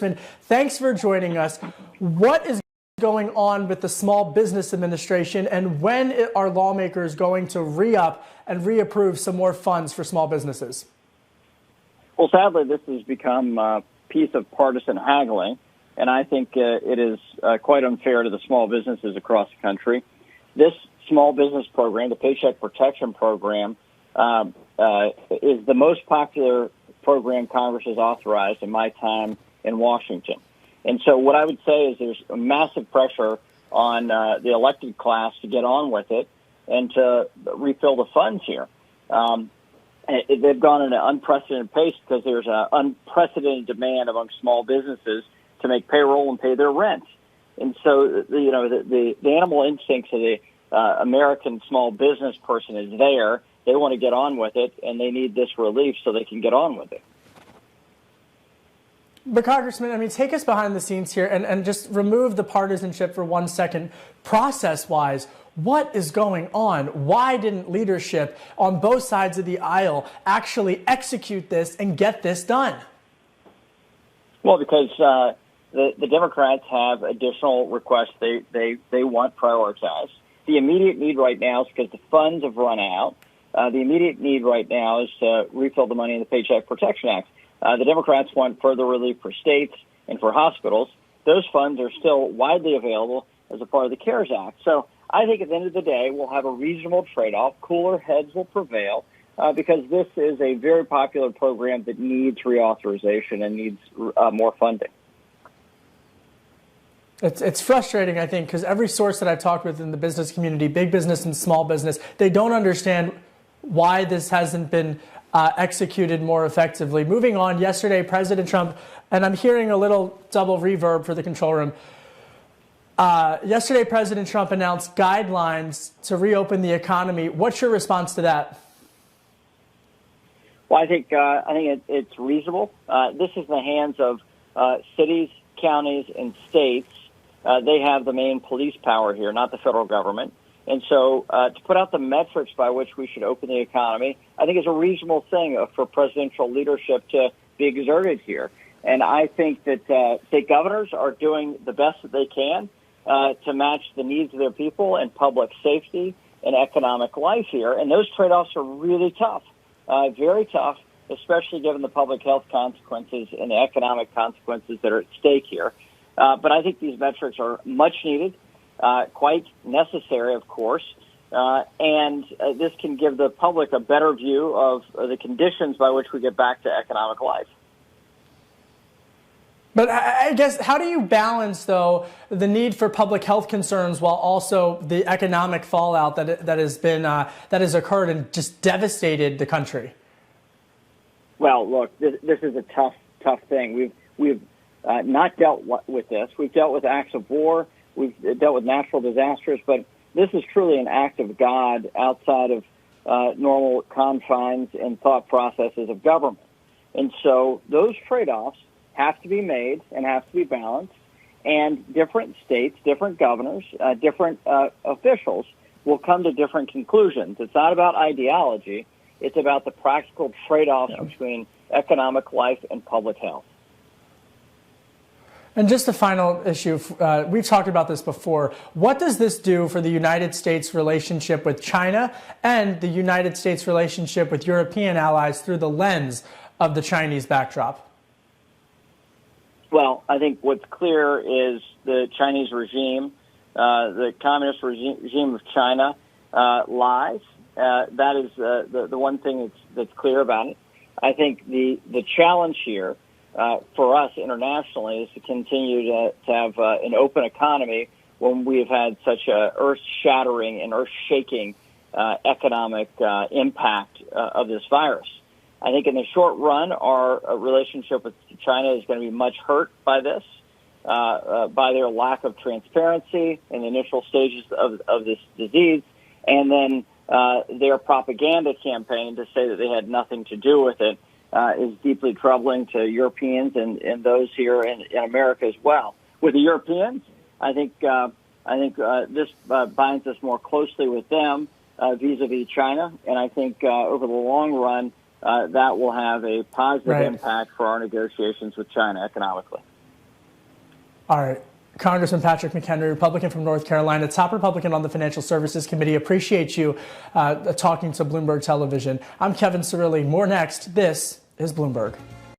Congressman, thanks for joining us. What is going on with the Small Business Administration, and when are lawmakers going to re-up and reapprove some more funds for small businesses? Well, sadly, this has become a piece of partisan haggling, and I think it is quite unfair to the small businesses across the country. This small business program, the Paycheck Protection Program, is the most popular program Congress has authorized in my time in Washington. And so what I would say is there's a massive pressure on the elected class to get on with it and to refill the funds here. They've gone at an unprecedented pace because there's an unprecedented demand among small businesses to make payroll and pay their rent. And so, the animal instincts of the American small business person is there. They want to get on with it, and they need this relief so they can get on with it. But Congressman, take us behind the scenes here and just remove the partisanship for 1 second. Process-wise, what is going on? Why didn't leadership on both sides of the aisle actually execute this and get this done? Well, because the Democrats have additional requests they want prioritized. The immediate need right now is because the funds have run out. The immediate need right now is to refill the money in the Paycheck Protection Act. The Democrats want further relief for states and for hospitals. Those funds are still widely available as a part of the CARES Act. So I think at the end of the day, we'll have a reasonable trade-off. Cooler heads will prevail because this is a very popular program that needs reauthorization and needs more funding. It's frustrating, I think, because every source that I've talked with in the business community, big business and small business, they don't understand why this hasn't been executed more effectively. Moving on, yesterday, President Trump, and I'm hearing a little double reverb for the control room. Yesterday, President Trump announced guidelines to reopen the economy. What's your response to that? Well, I think it's reasonable. This is in the hands of cities, counties, and states. They have the main police power here, not the federal government. And so to put out the metrics by which we should open the economy, I think is a reasonable thing for presidential leadership to be exerted here. And I think that state governors are doing the best that they can to match the needs of their people and public safety and economic life here. And those trade-offs are really tough, very tough, especially given the public health consequences and the economic consequences that are at stake here. But I think these metrics are much needed. Quite necessary, of course, and this can give the public a better view of the conditions by which we get back to economic life. But I guess, how do you balance, though, the need for public health concerns while also the economic fallout that has occurred and just devastated the country? Well, look, this is a tough thing. We've not dealt with this. We've dealt with acts of war. We've dealt with natural disasters, but this is truly an act of God outside of normal confines and thought processes of government. And so those trade-offs have to be made and have to be balanced, and different states, different governors, different officials will come to different conclusions. It's not about ideology. It's about the practical trade-offs between economic life and public health. And just a final issue, we've talked about this before. What does this do for the United States' relationship with China and the United States' relationship with European allies through the lens of the Chinese backdrop? Well, I think what's clear is the Chinese regime, the communist regime of China, lies. That is the one thing that's clear about it. I think the challenge here for us internationally is to continue to have an open economy when we've had such a earth-shattering and earth-shaking economic impact of this virus. I think in the short run, our relationship with China is going to be much hurt by this, by their lack of transparency in the initial stages of this disease, and then their propaganda campaign to say that they had nothing to do with it is deeply troubling to Europeans and those here in America as well. With the Europeans, I think this binds us more closely with them vis-a-vis China, and I think over the long run that will have a positive impact for our negotiations with China economically. All right. Congressman Patrick McHenry, Republican from North Carolina, top Republican on the Financial Services Committee. Appreciate you talking to Bloomberg Television. I'm Kevin Cirilli. More next. This is Bloomberg.